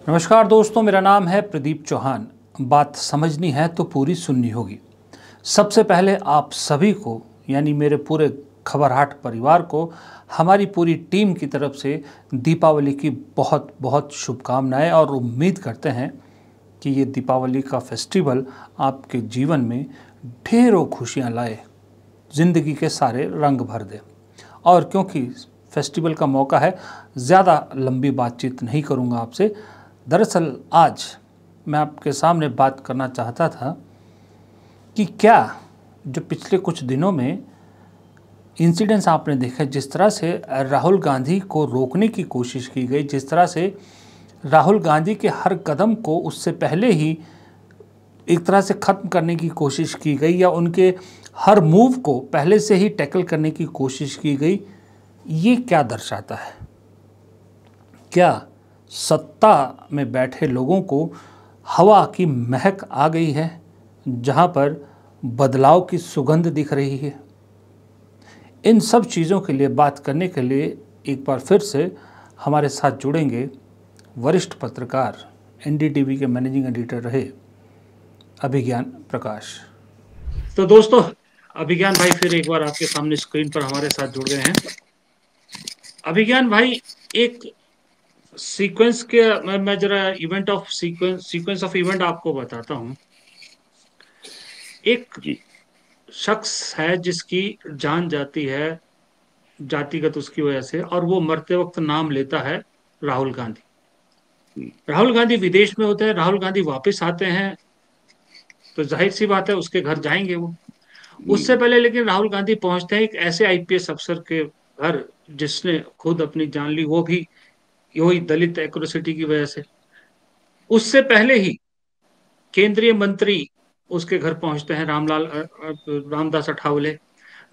नमस्कार दोस्तों, मेरा नाम है प्रदीप चौहान। बात समझनी है तो पूरी सुननी होगी। सबसे पहले आप सभी को यानी मेरे पूरे खबरहाट परिवार को हमारी पूरी टीम की तरफ से दीपावली की बहुत बहुत शुभकामनाएं और उम्मीद करते हैं कि ये दीपावली का फेस्टिवल आपके जीवन में ढेरों खुशियां लाए, ज़िंदगी के सारे रंग भर दे। और क्योंकि फेस्टिवल का मौका है, ज़्यादा लंबी बातचीत नहीं करूंगा आपसे। दरअसल आज मैं आपके सामने बात करना चाहता था कि क्या जो पिछले कुछ दिनों में इंसिडेंट्स आपने देखे, जिस तरह से राहुल गांधी को रोकने की कोशिश की गई, जिस तरह से राहुल गांधी के हर कदम को उससे पहले ही एक तरह से ख़त्म करने की कोशिश की गई या उनके हर मूव को पहले से ही टैकल करने की कोशिश की गई, ये क्या दर्शाता है? क्या सत्ता में बैठे लोगों को हवा की महक आ गई है, जहां पर बदलाव की सुगंध दिख रही है? इन सब चीज़ों के लिए बात करने के लिए एक बार फिर से हमारे साथ जुड़ेंगे वरिष्ठ पत्रकार, एनडीटीवी के मैनेजिंग एडिटर रहे अभिज्ञान प्रकाश। तो दोस्तों, अभिज्ञान भाई फिर एक बार आपके सामने स्क्रीन पर हमारे साथ जुड़ गए हैं। अभिज्ञान भाई, एक सीक्वेंस के मैं जरा event of sequence of event आपको बताता हूं। एक जी। शख्स है जिसकी जान जाती है जातिगत उसकी वजह से, और वो मरते वक्त नाम लेता है राहुल गांधी। राहुल गांधी विदेश में होते हैं, राहुल गांधी वापस आते हैं तो जाहिर सी बात है उसके घर जाएंगे वो। उससे पहले लेकिन राहुल गांधी पहुंचते हैं एक ऐसे आईपीएस अफसर के घर जिसने खुद अपनी जान ली, वो भी वही दलित एट्रोसिटी की वजह से। उससे पहले ही केंद्रीय मंत्री उसके घर पहुंचते हैं, रामदास अठावले।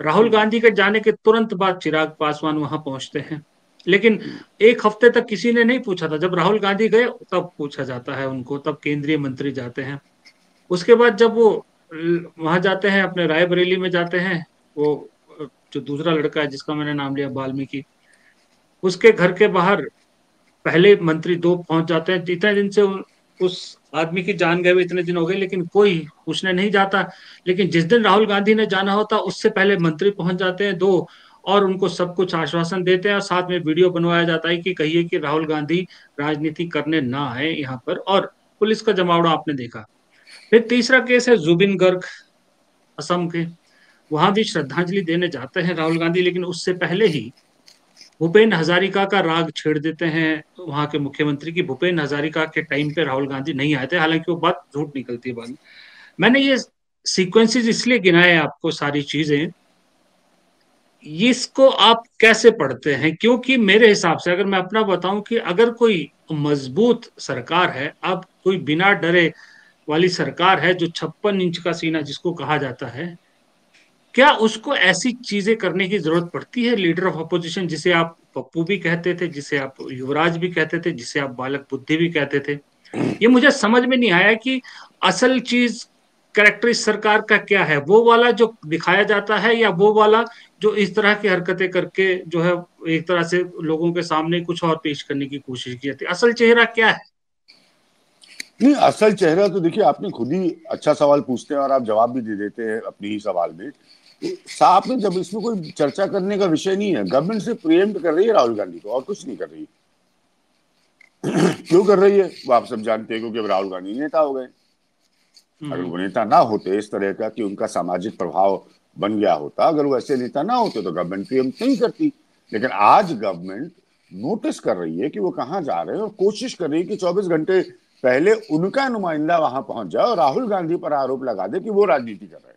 राहुल गांधी के जाने के तुरंत बाद चिराग पासवान वहां पहुंचते हैं। लेकिन एक हफ्ते तक किसी ने नहीं पूछा था। जब राहुल गांधी गए तब पूछा जाता है उनको, तब केंद्रीय मंत्री जाते हैं। उसके बाद जब वो वहां जाते हैं, अपने रायबरेली में जाते हैं, वो जो दूसरा लड़का है जिसका मैंने नाम लिया वाल्मीकि, उसके घर के बाहर पहले मंत्री दो पहुंच जाते हैं। इतने दिन से उस आदमी की जान गए हुए इतने दिन हो गए, लेकिन कोई पूछने नहीं जाता। लेकिन जिस दिन राहुल गांधी ने जाना होता उससे पहले मंत्री पहुंच जाते हैं दो, और उनको सब कुछ आश्वासन देते हैं, और साथ में वीडियो बनवाया जाता है कि कहिए कि राहुल गांधी राजनीति करने ना आए यहाँ पर। और पुलिस का जमावड़ा आपने देखा। फिर तीसरा केस है जुबिन गर्ग, असम के। वहां भी श्रद्धांजलि देने जाते हैं राहुल गांधी, लेकिन उससे पहले ही भूपेन हजारिका का राग छेड़ देते हैं वहां के मुख्यमंत्री की। भूपेन हजारिका के टाइम पे राहुल गांधी नहीं आए थे, हालांकि वो बात झूठ निकलती है बाद में। मैंने ये सीक्वेंसेस इसलिए गिनाए आपको, सारी चीजें। इसको आप कैसे पढ़ते हैं? क्योंकि मेरे हिसाब से, अगर मैं अपना बताऊं, कि अगर कोई मजबूत सरकार है, अब कोई बिना डरे वाली सरकार है, जो 56 इंच का सीना जिसको कहा जाता है, क्या उसको ऐसी चीजें करने की जरूरत पड़ती है? लीडर ऑफ अपोजिशन, जिसे आप पप्पू भी कहते थे, जिसे आप युवराज भी कहते थे, जिसे आप बालक बुद्धि भी कहते थे, ये मुझे समझ में नहीं आया कि असल चीज, कैरेक्टर इस सरकार का क्या है? वो वाला जो दिखाया जाता है, या वो वाला जो इस तरह की हरकतें करके जो है एक तरह से लोगों के सामने कुछ और पेश करने की कोशिश की जाती है? असल चेहरा क्या है? नहीं, असल चेहरा तो देखिए, आपने खुद ही अच्छा सवाल पूछते हैं और आप जवाब भी दे देते हैं अपनी ही सवाल में। तो साहब में जब इसमें कोई चर्चा करने का विषय नहीं है, गवर्नमेंट से प्रिएम्प्ट कर रही है राहुल गांधी को, और कुछ नहीं कर रही। क्यों कर रही है वो आप सब जानते हैं, क्योंकि अब राहुल गांधी नेता हो गए। अगर वो नेता ना होते इस तरह का कि उनका सामाजिक प्रभाव बन गया होता, अगर वो ऐसे नेता ना होते तो गवर्नमेंट प्रिएम्प्ट नहीं करती। लेकिन आज गवर्नमेंट नोटिस कर रही है कि वो कहाँ जा रहे हैं, और कोशिश कर रही है कि 24 घंटे पहले उनका नुमाइंदा वहां पहुंच जाए और राहुल गांधी पर आरोप लगा दे कि वो राजनीति कर रहे हैं।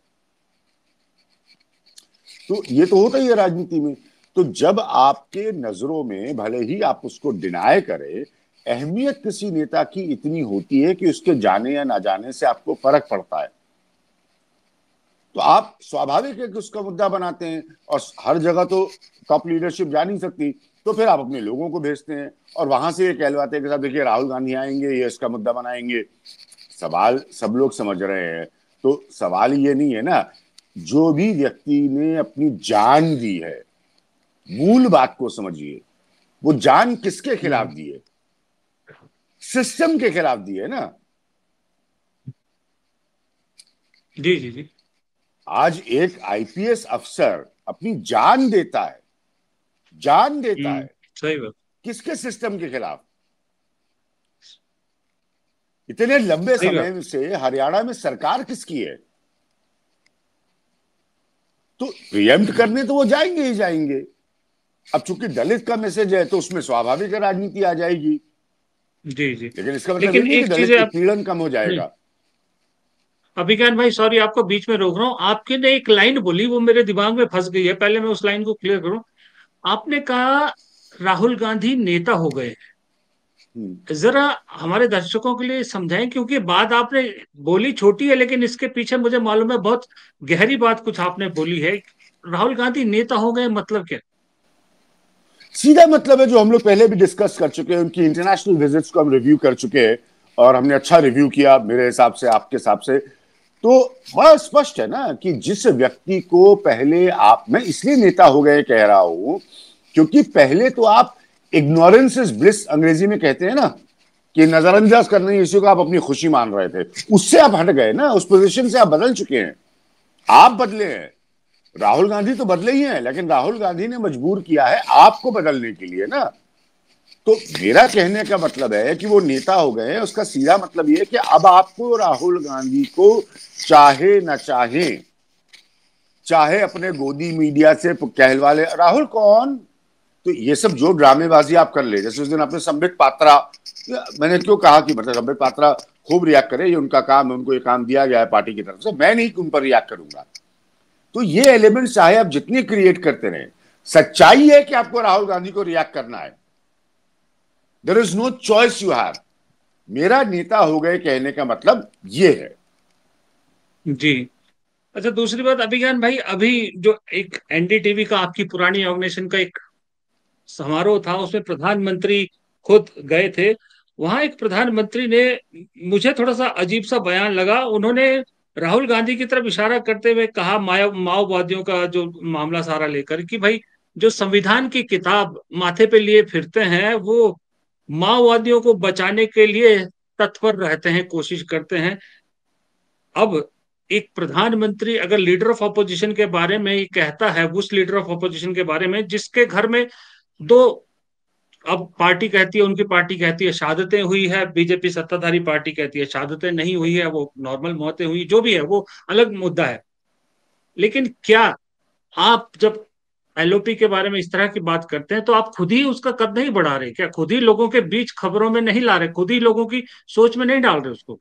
तो ये तो होता ही है राजनीति में। तो जब आपके नजरों में, भले ही आप उसको डिनाय करें, अहमियत किसी नेता की इतनी होती है कि उसके जाने या ना जाने से आपको फर्क पड़ता है, तो आप स्वाभाविक है कि उसका मुद्दा बनाते हैं। और हर जगह तो टॉप लीडरशिप जा नहीं सकती, तो फिर आप अपने लोगों को भेजते हैं और वहां से ये कहलवाते हैं कि साहब देखिए राहुल गांधी आएंगे, ये इसका मुद्दा बनाएंगे। सवाल सब लोग समझ रहे हैं। तो सवाल ये नहीं है ना, जो भी व्यक्ति ने अपनी जान दी है, मूल बात को समझिए, वो जान किसके खिलाफ दी है? सिस्टम के खिलाफ दी है ना। जी जी जी। आज एक आईपीएस अफसर अपनी जान देता है, जान देता है, सही बात। किसके सिस्टम के खिलाफ? इतने लंबे सही बात। समय से हरियाणा में सरकार किसकी है? तो प्रिएम्प्ट करने तो वो जाएंगे ही जाएंगे। अब चूंकि दलित का मैसेज है तो उसमें स्वाभाविक राजनीति आ जाएगी, जी जी। लेकिन इसका मतलब ये लेकिन नहीं कि एक चीज दलित है आप, उत्पीड़न कम हो हम्म, जाएगा। अभिज्ञान भाई सॉरी आपको बीच में रोक रहा हूँ, आपके ने एक लाइन बोली वो मेरे दिमाग में फंस गई है, पहले मैं उस लाइन को क्लियर करूं। आपने कहा राहुल गांधी नेता हो गए। हम्म। जरा हमारे दर्शकों के लिए समझाएं, क्योंकि बात आपने बोली छोटी है लेकिन इसके पीछे मुझे मालूम है बहुत गहरी बात कुछ आपने बोली है। राहुल गांधी नेता हो गए मतलब क्या? सीधा मतलब है जो हम लोग पहले भी डिस्कस कर चुके हैं, उनकी इंटरनेशनल विजिट्स को हम रिव्यू कर चुके हैं और हमने अच्छा रिव्यू किया मेरे हिसाब से, आपके हिसाब से। तो बड़ा स्पष्ट है ना कि जिस व्यक्ति को पहले आप, मैं इसलिए नेता हो गए कह रहा हूं क्योंकि पहले तो आप इग्नोरेंस इज ब्लिस अंग्रेजी में कहते हैं ना, कि नजरअंदाज करने इश्यू को आप अपनी खुशी मान रहे थे, उससे आप हट गए ना, उस पोजीशन से आप बदल चुके हैं, आप बदले हैं। राहुल गांधी तो बदले ही हैं, लेकिन राहुल गांधी ने मजबूर किया है आपको बदलने के लिए ना। तो मेरा कहने का मतलब है कि वो नेता हो गए हैं, उसका सीधा मतलब ये है कि अब आपको राहुल गांधी को चाहे ना चाहे, चाहे अपने गोदी मीडिया से कहलवा ले राहुल कौन, तो ये सब जो ड्रामेबाजी आप कर ले, जैसे उस दिन आपने संबित पात्रा, मैंने क्यों कहा कि मतलब संबित पात्रा खूब रिएक्ट करे, ये उनका काम है, उनको ये काम दिया गया है पार्टी की तरफ से, मैं नहीं उन पर रिएक्ट करूंगा। तो ये एलिमेंट चाहे आप जितने क्रिएट करते रहे, सच्चाई है कि आपको राहुल गांधी को रिएक्ट करना है। There is no choice you have. मेरा नेता हो गए कहने का मतलब ये है। जी। अच्छा दूसरी बात अभिज्ञान भाई, अभी जो एक एनडीटीवी का आपकी पुरानी ऑर्गेनाइजेशन का एक समारोह था उसमें प्रधानमंत्री खुद गए थे। वहां एक प्रधानमंत्री ने, मुझे थोड़ा सा अजीब सा बयान लगा, उन्होंने राहुल गांधी की तरफ इशारा करते हुए कहा, माओवादियों का जो मामला सारा लेकर, कि भाई जो संविधान की किताब माथे पे लिए फिरते हैं वो माओवादियों को बचाने के लिए तत्पर रहते हैं, कोशिश करते हैं। अब एक प्रधानमंत्री अगर लीडर ऑफ अपोजिशन के बारे में ये कहता है, उस लीडर ऑफ अपोजिशन के बारे में जिसके घर में दो, अब पार्टी कहती है, उनकी पार्टी कहती है शहादतें हुई है, बीजेपी सत्ताधारी पार्टी कहती है शहादतें नहीं हुई है, वो नॉर्मल मौतें हुई, जो भी है वो अलग मुद्दा है। लेकिन क्या आप जब एलओपी के बारे में इस तरह की बात करते हैं तो आप खुद ही उसका कद नहीं बढ़ा रहे? क्या खुद ही लोगों के बीच खबरों में नहीं ला रहे, खुद ही लोगों की सोच में नहीं डाल रहे उसको?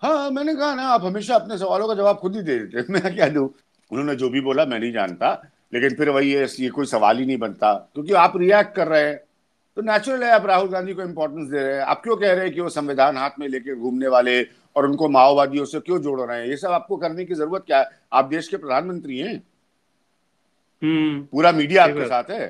हाँ, मैंने कहा ना, आप हमेशा अपने सवालों का जवाब खुद ही दे देते, मैं क्या दूं। उन्होंने जो भी बोला मैं नहीं जानता, लेकिन फिर वही है, ये कोई सवाल ही नहीं बनता क्योंकि आप रिएक्ट कर रहे हैं। तो नेचुरल है आप राहुल गांधी को इंपॉर्टेंस दे रहे हैं। आप क्यों कह रहे हैं कि वो संविधान हाथ में लेके घूमने वाले और उनको माओवादियों से क्यों जोड़ रहे हैं? ये सब आपको करने की जरूरत क्या है? आप देश के प्रधानमंत्री हैं, पूरा मीडिया सही आपके बात। साथ है,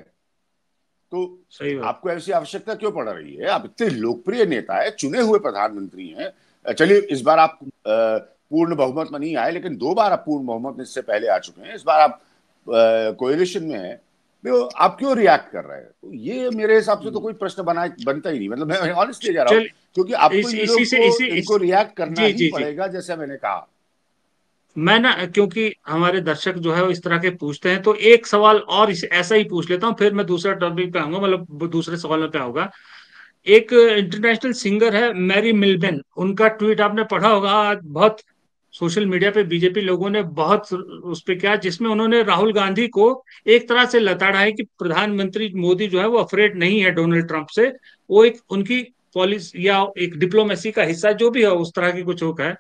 तो सही बात। आपको ऐसी आवश्यकता क्यों पड़ रही है? आप इतने लोकप्रिय नेता है, चुने हुए प्रधानमंत्री हैं। चलिए इस बार आप पूर्ण बहुमत में नहीं आए, लेकिन 2 बार आप पूर्ण बहुमत में इससे पहले आ चुके हैं, इस बार आप कोएलिशन में है, तो आप क्यों रिएक्ट कर रहे हैं? तो ये मेरे हिसाब से तो कोई प्रश्न बनता ही नहीं, मतलब मैं ऑनेस्टली जा रहा हूँ, चल, क्योंकि आपको इस ये इसी लोग से को इसी इनको रिएक्ट करना जी ही जी जी। पड़ेगा, जैसा मैंने कहा। मैं ना, क्योंकि हमारे दर्शक जो है वो इस तरह के पूछते हैं, तो एक सवाल और ऐसा ही पूछ लेता हूँ, फिर मैं दूसरा टॉपिक पे आऊंगा, मतलब दूसरे सवाल पे आऊंगा। एक इंटरनेशनल सिंगर है मैरी मिल्बेन, उनका ट्वीट आपने पढ़ा होगा आज बहुत सोशल मीडिया पे, बीजेपी लोगों ने बहुत उस पे क्या, जिसमें उन्होंने राहुल गांधी को एक तरह से लताड़ा है कि प्रधानमंत्री मोदी जो है वो अफ्रेड नहीं है डोनाल्ड ट्रंप से, वो एक उनकी पॉलिसी या एक डिप्लोमेसी का हिस्सा जो भी है उस तरह की कुछ होगा है।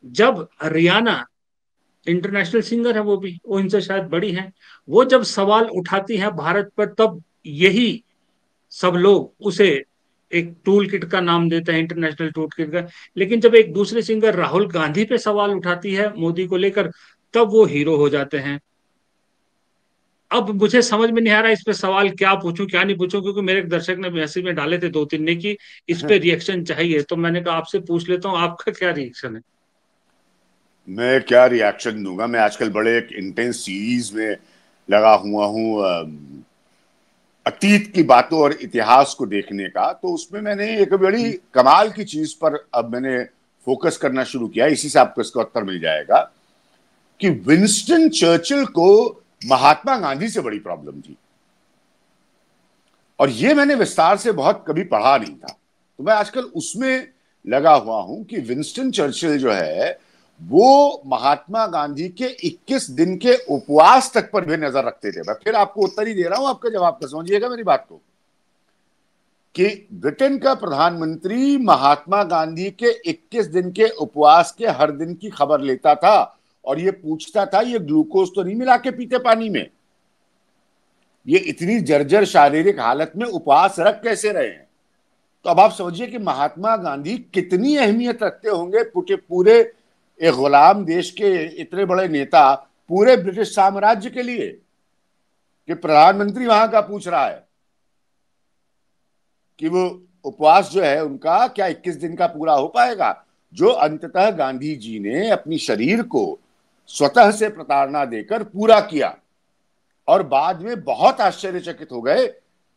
जब हरियाणा, इंटरनेशनल सिंगर है वो इनसे शायद बड़ी हैं, वो जब सवाल उठाती हैं भारत पर, तब यही सब लोग उसे एक टूल किट का नाम देते हैं, इंटरनेशनल टूल किट का। लेकिन जब एक दूसरे सिंगर राहुल गांधी पे सवाल उठाती है मोदी को लेकर, तब वो हीरो हो जाते हैं। अब मुझे समझ में नहीं आ रहा इस पे सवाल क्या पूछूं क्या नहीं पूछूं, क्योंकि मेरे एक दर्शक ने मैसेज में डाले थे 2-3 ने कि इस पे रिएक्शन चाहिए, तो मैंने कहा आपसे पूछ लेता हूँ आपका क्या रिएक्शन है। मैं क्या रिएक्शन दूंगा? मैं आजकल बड़े एक इंटेंस सीरीज में लगा हुआ हूँ, अतीत की बातों और इतिहास को देखने का, तो उसमें मैंने एक बड़ी कमाल की चीज पर अब मैंने फोकस करना शुरू किया, इसी से आपको इसका उत्तर मिल जाएगा कि विंस्टन चर्चिल को महात्मा गांधी से बड़ी प्रॉब्लम थी। और ये मैंने विस्तार से बहुत कभी पढ़ा नहीं था, तो मैं आजकल उसमें लगा हुआ हूं कि विंस्टन चर्चिल जो है वो महात्मा गांधी के 21 दिन के उपवास तक पर भी नजर रखते थे। मैं फिर आपको उत्तर ही दे रहा हूं आपका जवाब का, समझिएगा मेरी बात को, कि ब्रिटेन का प्रधानमंत्री महात्मा गांधी के 21 दिन के उपवास के हर दिन की खबर लेता था और ये पूछता था ये ग्लूकोज तो नहीं मिला के पीते पानी में, ये इतनी जर्जर शारीरिक हालत में उपवास रख कैसे रहे हैं। तो अब आप समझिए कि महात्मा गांधी कितनी अहमियत रखते होंगे पूरे एक गुलाम देश के इतने बड़े नेता पूरे ब्रिटिश साम्राज्य के लिए, कि प्रधानमंत्री वहां का पूछ रहा है कि वो उपवास जो है उनका क्या 21 दिन का पूरा हो पाएगा, जो अंततः गांधी जी ने अपनी शरीर को स्वतः से प्रताड़ना देकर पूरा किया। और बाद में बहुत आश्चर्यचकित हो गए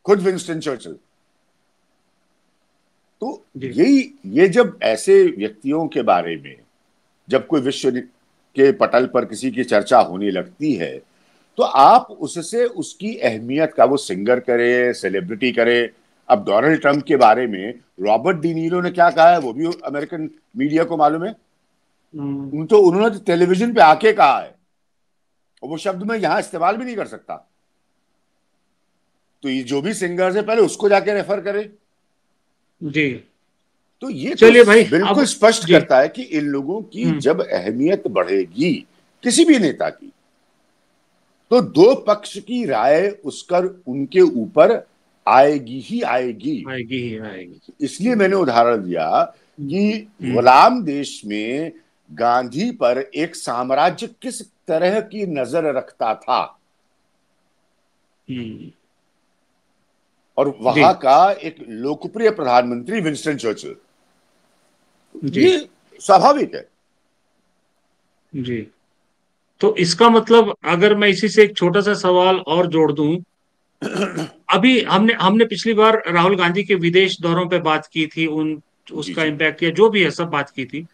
खुद विंस्टन चर्चिल। तो ये जब ऐसे व्यक्तियों के बारे में जब कोई विश्व के पटल पर किसी की चर्चा होने लगती है, तो आप उससे उसकी अहमियत का, वो सिंगर करे, सेलिब्रिटी करे। अब डोनाल्ड ट्रंप के बारे में रॉबर्ट डी नीरो ने क्या कहा है वो भी अमेरिकन मीडिया को मालूम है। तो उन्होंने तो टेलीविजन पे आके कहा है, और वो शब्द मैं यहां इस्तेमाल भी नहीं कर सकता। तो ये जो भी सिंगर्स है पहले उसको जाके रेफर करे जी। तो ये चलिए तो भाई, बिल्कुल स्पष्ट करता है कि इन लोगों की जब अहमियत बढ़ेगी किसी भी नेता की, तो दो पक्ष की राय उसकर उनके ऊपर आएगी ही आएगी। इसलिए मैंने उदाहरण दिया कि गुलाम देश में गांधी पर एक साम्राज्य किस तरह की नजर रखता था, और वहां का एक लोकप्रिय प्रधानमंत्री विंस्टन चर्चिल, ये स्वाभाविक है जी। तो इसका मतलब अगर मैं इसी से एक छोटा सा सवाल और जोड़ दूं, अभी हमने पिछली बार राहुल गांधी के विदेश दौरों पे बात की थी, उसका इम्पैक्ट या जो भी है सब बात की थी।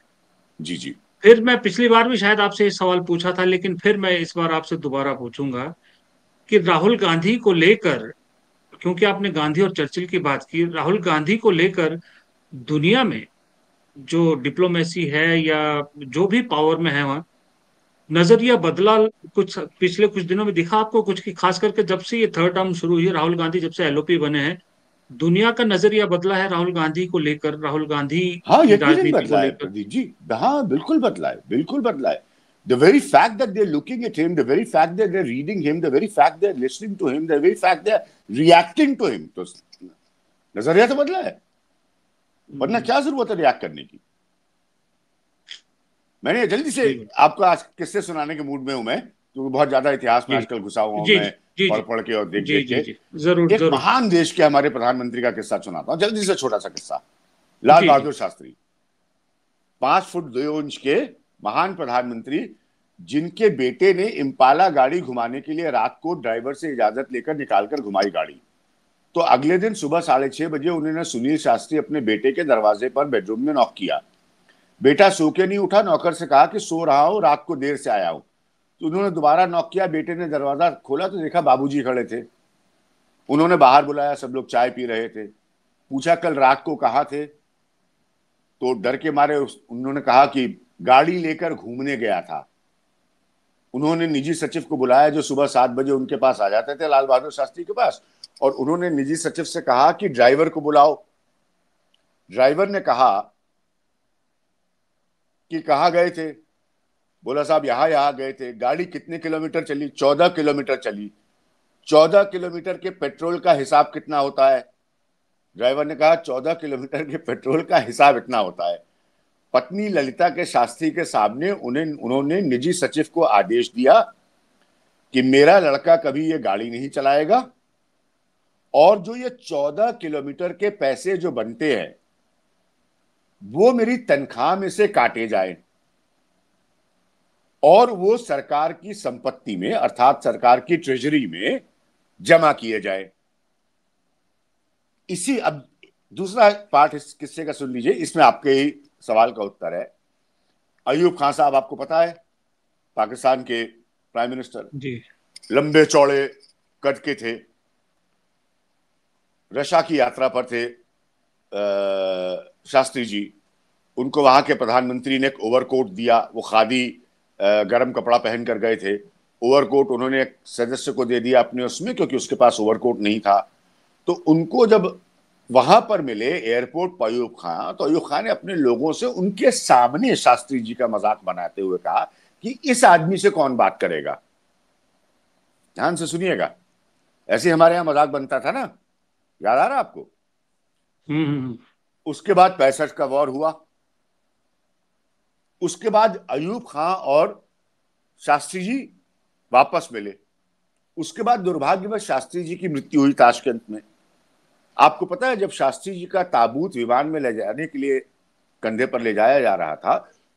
जी जी। फिर मैं पिछली बार भी शायद आपसे ये सवाल पूछा था, लेकिन फिर मैं इस बार आपसे दोबारा पूछूंगा कि राहुल गांधी को लेकर, क्योंकि आपने गांधी और चर्चिल की बात की, राहुल गांधी को लेकर दुनिया में जो डिप्लोमेसी है या जो भी पावर में है वहां, नजरिया बदला कुछ पिछले कुछ दिनों में दिखा आपको कुछ, की खास करके जब से ये थर्ड टर्म शुरू हुई, राहुल गांधी जब से एलओपी बने हैं, दुनिया का नजरिया बदला है राहुल गांधी को लेकर, राहुल गांधी हाँ की यकीनन राजनीति को बदला है लेकर? प्रदीप जी, हाँ बिल्कुल बदला है, बिल्कुल बदला है। The very fact that they're looking at him, the very fact that they're reading him, the very fact they're listening to him, the very fact they're reacting to him, तो नजरिया तो बदला है, वरना क्या जरूरत है रिएक्ट करने की। मैंने जल्दी से आपको आज किस्से सुनाने के मूड में हूं मैं, क्योंकि बहुत ज्यादा इतिहास में आजकल घुसा हुआ हूं मैं, पढ़ पढ़ के और देख देख के। जरूर एक महान देश के हमारे प्रधानमंत्री का किस्सा सुनाता हूं, जल्दी से छोटा सा किस्सा। लाल बहादुर शास्त्री, 5 फुट 2 इंच के महान प्रधानमंत्री, जिनके बेटे ने इम्पाला गाड़ी घुमाने के लिए रात को ड्राइवर से इजाजत लेकर निकालकर घुमाई गाड़ी। तो अगले दिन सुबह 6:30 बजे उन्होंने सुनील शास्त्री अपने बेटे के दरवाजे पर बेडरूम में नॉक किया। बेटा सो के नहीं उठा, नौकर से कहा कि सो रहा हूं, रात को देर से आया हूं। तो उन्होंने दोबारा नॉक किया, बेटे ने दरवाजा खोला तो देखा बाबूजी खड़े थे। उन्होंने बाहर बुलाया, सब लोग चाय पी रहे थे। पूछा कल रात को कहाँ थे, तो डर के मारे उन्होंने कहा कि गाड़ी लेकर घूमने गया था। उन्होंने निजी सचिव को बुलाया जो सुबह 7 बजे उनके पास आ जाते थे, लाल बहादुर शास्त्री के पास, और उन्होंने निजी सचिव से कहा कि ड्राइवर को बुलाओ। ड्राइवर ने कहा कि कहाँ गए थे, बोला साहब यहां गए थे। गाड़ी कितने किलोमीटर चली, 14 किलोमीटर चली। 14 किलोमीटर के पेट्रोल का हिसाब कितना होता है? ड्राइवर ने कहा 14 किलोमीटर के पेट्रोल का हिसाब इतना होता है। पत्नी ललिता के शास्त्री के सामने उन्होंने निजी सचिव को आदेश दिया कि मेरा लड़का कभी ये गाड़ी नहीं चलाएगा, और जो ये 14 किलोमीटर के पैसे जो बनते हैं वो मेरी तनख्वाह में से काटे जाए और वो सरकार की संपत्ति में, अर्थात सरकार की ट्रेजरी में जमा किए जाए। इसी अब दूसरा पार्ट इस किस्से का सुन लीजिए, इसमें आपके ही सवाल का उत्तर है। अयूब खान साहब आपको पता है, पाकिस्तान के प्राइम मिनिस्टर, जी लंबे चौड़े कद के थे, रशा की यात्रा पर थे शास्त्री जी। उनको वहां के प्रधानमंत्री ने एक ओवरकोट दिया, वो खादी गर्म कपड़ा पहन कर गए थे। ओवरकोट उन्होंने एक सदस्य को दे दिया अपने उसमें, क्योंकि उसके पास ओवरकोट नहीं था। तो उनको जब वहां पर मिले एयरपोर्ट पर अयूब खान, तो अयूब खान ने अपने लोगों से उनके सामने शास्त्री जी का मजाक बनाते हुए कहा कि इस आदमी से कौन बात करेगा। ध्यान से सुनिएगा, ऐसे हमारे यहां मजाक बनता था ना, याद आ रहा है आपको? हम्म। उसके बाद 65 का वॉर हुआ। उसके बाद अयूब खान और शास्त्री जी वापस मिले। उसके बाद दुर्भाग्यवश शास्त्री जी की मृत्यु हुई ताशकंद में। आपको पता है, जब शास्त्री जी का ताबूत विमान में ले जाने के लिए कंधे पर ले जाया जा रहा था,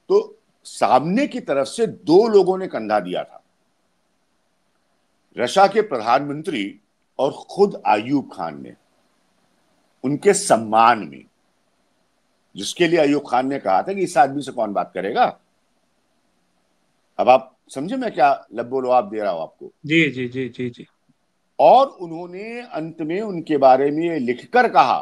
तो सामने की तरफ से दो लोगों ने कंधा दिया था, रशा के प्रधानमंत्री और खुद अयूब खान ने, उनके सम्मान में, जिसके लिए अयूब खान ने कहा था कि इस आदमी से कौन बात करेगा। अब आप समझे मैं क्या लब्बो लुआब दे रहा हूं आपको। जी जी जी जी जी। और उन्होंने अंत में उनके बारे में ये लिखकर कहा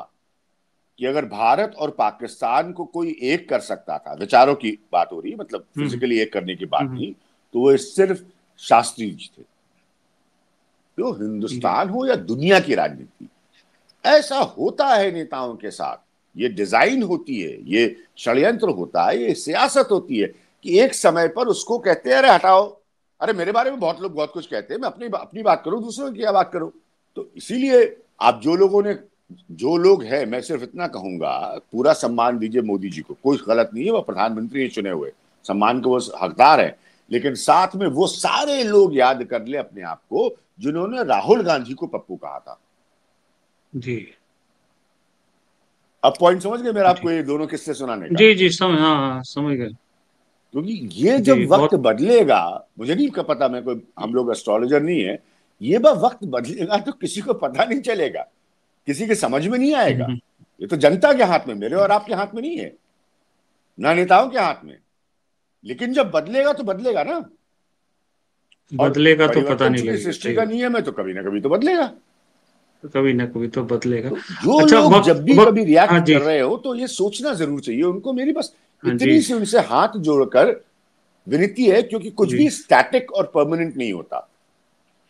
कि अगर भारत और पाकिस्तान को कोई एक कर सकता था, विचारों की बात हो रही है, मतलब हम्म फिजिकली एक करने की बात हम्म। नहीं, तो वो सिर्फ शास्त्री जी थे। तो जी हिंदुस्तान हो या दुनिया की राजनीति, ऐसा होता है नेताओं के साथ। ये डिजाइन होती है, ये षड्यंत्र होता है, ये सियासत होती है कि एक समय पर उसको कहते हैं अरे हटाओ, अरे मेरे बारे में बहुत लोग बहुत कुछ कहते हैं, मैं अपनी अपनी बात करूं, दूसरों की क्या बात करूं। तो इसीलिए आप जो लोगों ने, जो लोग हैं, मैं सिर्फ इतना कहूंगा, पूरा सम्मान दीजिए मोदी जी को, कोई गलत नहीं है, वो प्रधानमंत्री चुने हुए, सम्मान के वो हकदार है। लेकिन साथ में वो सारे लोग याद कर ले अपने आप को जिन्होंने राहुल गांधी को पप्पू कहा था। जी अब पॉइंट समझ गए मेरा, जी आपको ये दोनों किस्से सुनाने का? जी जी, समझ, हाँ हाँ, समझ गए। क्योंकि ये जब जी वक्त बहुत। बदलेगा, मुझे नहीं का पता, मैं कोई, हम लोग एस्ट्रोलॉजर नहीं है, ये बा वक्त बदलेगा तो किसी को पता नहीं चलेगा, किसी के समझ में नहीं आएगा। हम्म। ये तो जनता के हाथ में, मेरे और आपके हाथ में नहीं है, ना नेताओं के हाथ में। लेकिन जब बदलेगा तो बदलेगा ना। और बदलेगा तो पता परिवर्तन नहीं चूंकि लगेगा, सृष्टि सही का बात। नियम है, तो कभी ना कभी तो बदलेगा। तो कभी ना कभी तो बदलेगा। तो जो अच्छा, लोग वक्त जब भी वक्त। कभी हाँ रिएक्ट जी। कर रहे हो, तो ये सोचना जरूर चाहिए उनको। मेरी बस हाँ जी इतनी सी उनसे हाथ जोड़कर विनती है, क्योंकि कुछ जी भी स्टैटिक और परमानेंट नहीं होता।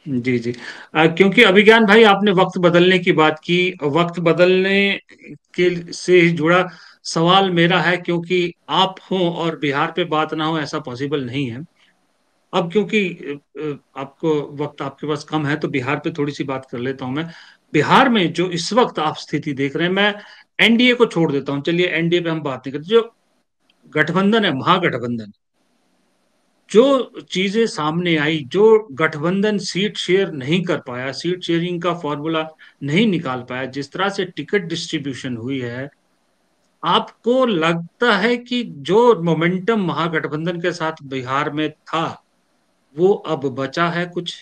जी जी। क्योंकि अभिज्ञान भाई, आपने वक्त बदलने की बात की। वक्त बदलने के से जुड़ा सवाल मेरा है, क्योंकि आप हो और बिहार पे बात ना हो, ऐसा पॉसिबल नहीं है। अब क्योंकि आपको वक्त आपके पास कम है, तो बिहार पे थोड़ी सी बात कर लेता हूं मैं। बिहार में जो इस वक्त आप स्थिति देख रहे हैं, मैं एनडीए को छोड़ देता हूं, चलिए एनडीए पे हम बात नहीं करते। जो गठबंधन है, महागठबंधन, जो चीजें सामने आई, जो गठबंधन सीट शेयर नहीं कर पाया, सीट शेयरिंग का फॉर्मूला नहीं निकाल पाया, जिस तरह से टिकट डिस्ट्रीब्यूशन हुई है, आपको लगता है कि जो मोमेंटम महागठबंधन के साथ बिहार में था, वो अब बचा है कुछ?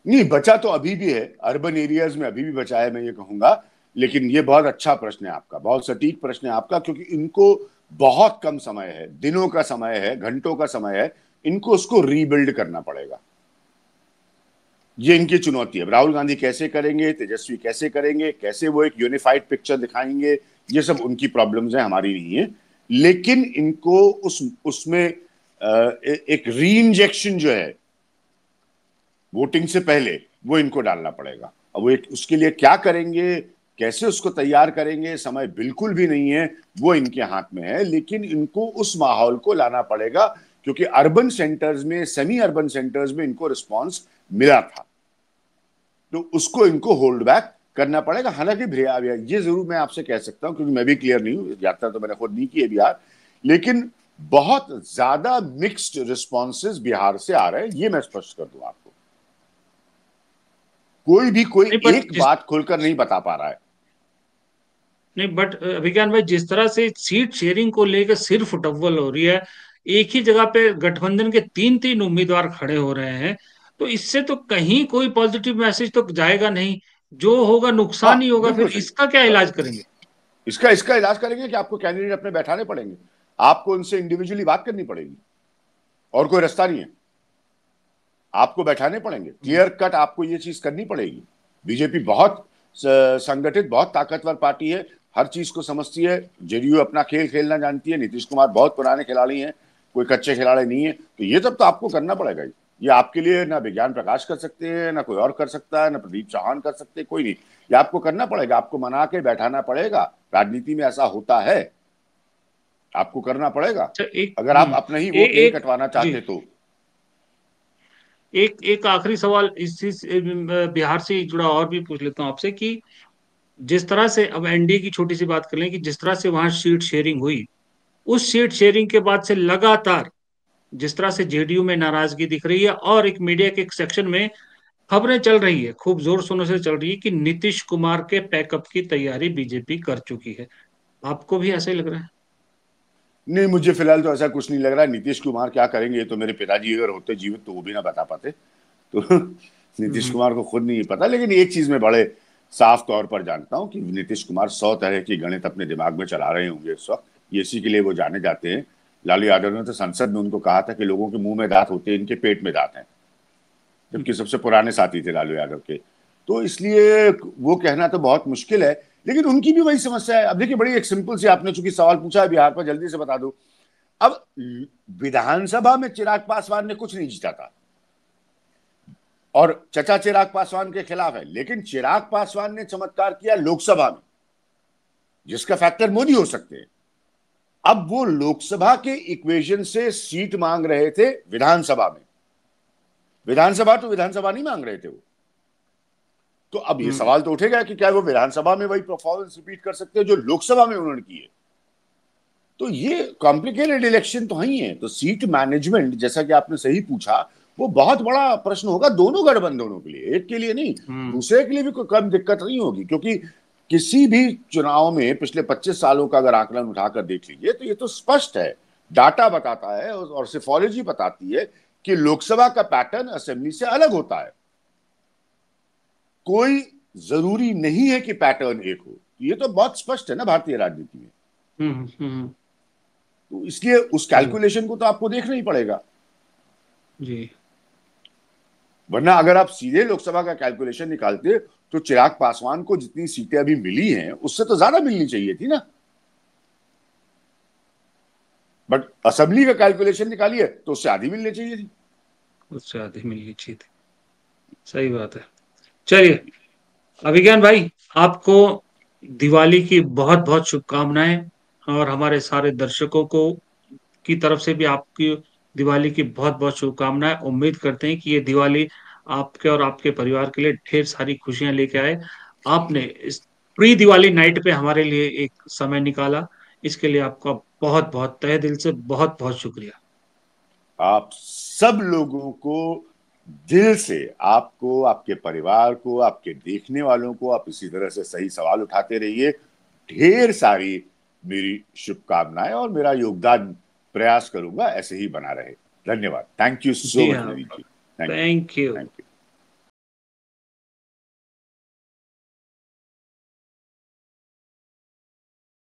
नहीं, बचा तो अभी भी है, अर्बन एरियाज में अभी भी बचा है, मैं ये कहूंगा। लेकिन ये बहुत अच्छा प्रश्न है आपका, बहुत सटीक प्रश्न है आपका, क्योंकि इनको बहुत कम समय है, दिनों का समय है, घंटों का समय है, इनको उसको रीबिल्ड करना पड़ेगा। ये इनकी चुनौती है। राहुल गांधी कैसे करेंगे, तेजस्वी कैसे करेंगे, कैसे वो एक यूनिफाइड पिक्चर दिखाएंगे, ये सब उनकी प्रॉब्लम्स हैं, हमारी नहीं है। लेकिन इनको उसमें एक री इंजेक्शन जो है वोटिंग से पहले, वो इनको डालना पड़ेगा। अब वो एक उसके लिए क्या करेंगे, कैसे उसको तैयार करेंगे, समय बिल्कुल भी नहीं है, वो इनके हाथ में है। लेकिन इनको उस माहौल को लाना पड़ेगा, क्योंकि अर्बन सेंटर्स में, सेमी अर्बन सेंटर्स में इनको रिस्पॉन्स मिला था, तो उसको इनको होल्ड बैक करना पड़ेगा। हालांकि भैया ये जरूर मैं आपसे कह सकता हूं, क्योंकि मैं भी क्लियर नहीं हूं, यात्रा तो मैंने खुद नहीं की है बिहार, लेकिन बहुत ज्यादा मिक्स्ड रिस्पॉन्सेज बिहार से आ रहे हैं, ये मैं स्पष्ट कर दूं आपको। कोई भी कोई नहीं बट एक जिस बात खुलकर नहीं बता पा रहा है। नहीं बट अभिज्ञान भाई, जिस तरह से सीट शेयरिंग को लेकर सिर्फ टव्वल हो रही है, एक ही जगह पे गठबंधन के तीन तीन उम्मीदवार खड़े हो रहे हैं, तो इससे तो कहीं कोई पॉजिटिव मैसेज तो जाएगा नहीं जो होगा हाँ नुकसान ही होगा, बिल्कुल फिर सही। इसका क्या इलाज करेंगे? इसका इसका इलाज करेंगे कि आपको कैंडिडेट अपने बैठाने पड़ेंगे, आपको उनसे इंडिविजुअली बात करनी पड़ेगी, और कोई रास्ता नहीं है, आपको बैठाने पड़ेंगे, क्लियर कट आपको ये चीज करनी पड़ेगी। बीजेपी बहुत संगठित, बहुत ताकतवर पार्टी है, हर चीज को समझती है, जेडीयू अपना खेल खेलना जानती है, नीतीश कुमार बहुत पुराने खिलाड़ी हैं, कोई कच्चे खिलाड़ी नहीं है, तो ये सब तो आपको करना पड़ेगा ही। ये आपके लिए ना विज्ञान प्रकाश कर सकते हैं, ना कोई और कर सकता है, ना प्रदीप चौहान कर सकते, कोई नहीं। ये आपको करना पड़ेगा, आपको मना के बैठाना पड़ेगा, राजनीति में ऐसा होता है, आपको करना पड़ेगा, अच्छा, एक अगर आप अपना ही वोट नहीं एक कटवाना जी, चाहते तो। एक एक आखिरी सवाल इस बिहार से जुड़ा और भी पूछ लेता हूँ आपसे कि जिस तरह से अब एनडीए की छोटी सी बात कर लें कि जिस तरह से वहां सीट शेयरिंग हुई, उस सीट शेयरिंग के बाद से लगातार जिस तरह से जेडीयू में नाराजगी दिख रही है, और एक मीडिया के एक सेक्शन में खबरें चल रही है, खूब जोर शोरों से चल रही है कि नीतीश कुमार के पैकअप की तैयारी बीजेपी कर चुकी है। आपको भी ऐसा ही लग रहा है? नहीं, मुझे फिलहाल तो ऐसा कुछ नहीं लग रहा है। नीतीश कुमार क्या करेंगे ये तो मेरे पिताजी अगर होते जीवित तो वो भी ना बता पाते, तो नीतीश हम्म। कुमार को खुद नहीं पता। लेकिन एक चीज मैं बड़े साफ तौर पर जानता हूं कि नीतीश कुमार 100 तरह की गणित अपने दिमाग में चला रहे होंगे इस वक्त, ये इसी के लिए वो जाने जाते हैं। लालू यादव ने तो संसद में उनको कहा था कि लोगों के मुंह में दांत होते हैं, इनके पेट में दांत हैं, जबकि सबसे पुराने साथी थे लालू यादव के। तो इसलिए वो कहना तो बहुत मुश्किल है, लेकिन उनकी भी वही समस्या है। अब देखिए, बड़ी एक सिंपल सी, आपने चूंकि सवाल पूछा है बिहार पर, जल्दी से बता दो। अब विधानसभा में चिराग पासवान ने कुछ नहीं जीता था, और चचा चिराग पासवान के खिलाफ है, लेकिन चिराग पासवान ने चमत्कार किया लोकसभा में, जिसका फैक्टर मोदी हो सकते हैं। अब वो लोकसभा के इक्वेशन से सीट मांग रहे थे विधानसभा में, विधानसभा तो विधानसभा नहीं मांग रहे थे वो। तो अब ये हम्म। सवाल तो उठेगा कि क्या वो विधानसभा में वही परफॉर्मेंस रिपीट कर सकते हैं जो लोकसभा में उन्होंने की है। तो ये कॉम्प्लिकेटेड इलेक्शन तो ही है। तो सीट मैनेजमेंट, जैसा कि आपने सही पूछा, वो बहुत बड़ा प्रश्न होगा दोनों गठबंधनों के लिए, एक के लिए नहीं, हम्म। दूसरे के लिए भी कोई कम दिक्कत नहीं होगी, क्योंकि किसी भी चुनाव में पिछले 25 सालों का अगर आकलन उठाकर देख लीजिए तो ये तो स्पष्ट है, डाटा बताता है और सिफोलॉजी बताती है कि लोकसभा का पैटर्न असेंबली से अलग होता है। कोई जरूरी नहीं है कि पैटर्न एक हो, ये तो बहुत स्पष्ट है ना भारतीय राजनीति में। हम्म। हम्म। तो इसलिए उस जी। कैलकुलेशन को तो आपको देखना ही पड़ेगा, जी। वरना अगर आप सीधे लोकसभा का कैलकुलेशन निकालते तो चिराग पासवान को जितनी सीटें अभी मिली हैं उससे तो ज्यादा मिलनी चाहिए थी ना। बट असेंबली का कैलकुलेशन निकालिए तो उससे आधी मिलनी चाहिए थी। उससे आधी मिलनी चाहिए थी। सही बात है। चलिए, अभिज्ञान भाई, आपको दिवाली की बहुत बहुत शुभकामनाएं, और हमारे सारे दर्शकों को की तरफ से भी आपकी दिवाली की बहुत बहुत शुभकामनाएं। उम्मीद करते हैं कि ये दिवाली आपके और आपके परिवार के लिए ढेर सारी खुशियां लेके आए। आपने इस प्री दिवाली नाइट पे हमारे लिए एक समय निकाला, इसके लिए आपका बहुत बहुत तहे दिल से बहुत बहुत शुक्रिया। आप सब लोगों को दिल से, आपको, आपके परिवार को, आपके देखने वालों को, आप इसी तरह से सही सवाल उठाते रहिए। ढेर सारी मेरी शुभकामनाएं, और मेरा योगदान प्रयास करूंगा ऐसे ही बना रहे। धन्यवाद। Thank you so ji much हाँ। Naveen ji. Thank you. Thank you. Thank you.